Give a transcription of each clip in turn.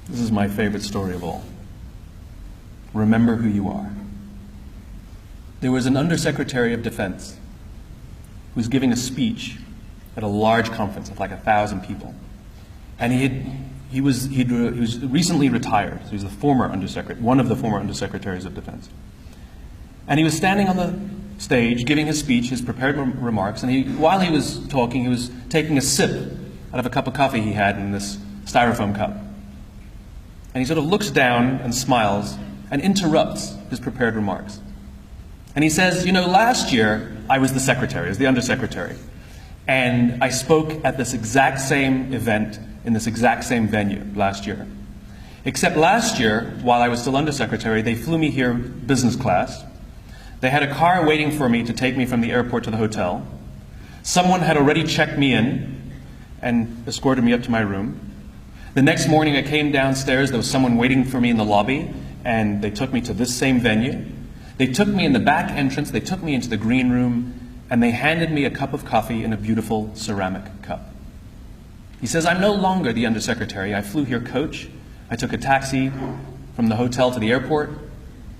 This is my favorite story of all. Remember who you are. There was an Undersecretary of Defense who was giving a speech at a large conference of like 1,000 people. And he was recently retired. So he was the former undersecretary, one of the former Undersecretaries of Defense. And he was standing on the stage giving his speech, his prepared remarks, and while he was talking, he was taking a sip out of a cup of coffee he had in this styrofoam cup. And he sort of looks down and smiles and interrupts his prepared remarks. And he says, you know, last year I was the secretary, as the undersecretary, and I spoke at this exact same event in this exact same venue last year. Except last year, while I was still undersecretary, they flew me here business class. They had a car waiting for me to take me from the airport to the hotel. Someone had already checked me in and escorted me up to my room. The next morning I came downstairs, there was someone waiting for me in the lobby, and they took me to this same venue. They took me in the back entrance, they took me into the green room, and they handed me a cup of coffee in a beautiful ceramic cup. He says, I'm no longer the undersecretary. I flew here coach. I took a taxi from the hotel to the airport.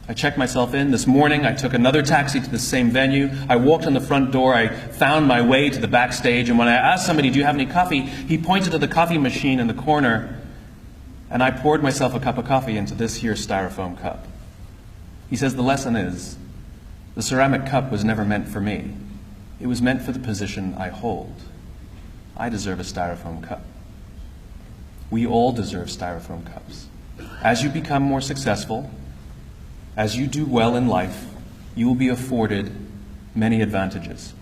I checked myself in. This morning I took another taxi to the same venue. I walked in the front door. I found my way to the backstage, and when I asked somebody, do you have any coffee? He pointed to the coffee machine in the corner, and I poured myself a cup of coffee into this here styrofoam cup. He says the lesson is, the ceramic cup was never meant for me. It was meant for the position I hold. I deserve a styrofoam cup. We all deserve styrofoam cups. As you become more successful, as you do well in life, you will be afforded many advantages.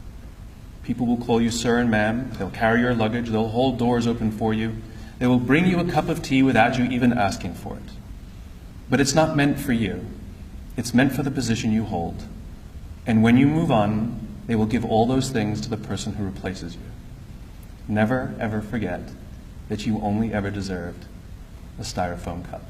People will call you sir and ma'am. They'll carry your luggage. They'll hold doors open for you. They will bring you a cup of tea without you even asking for it. But it's not meant for you. It's meant for the position you hold. And when you move on, they will give all those things to the person who replaces you. Never, ever forget that you only ever deserved a styrofoam cup.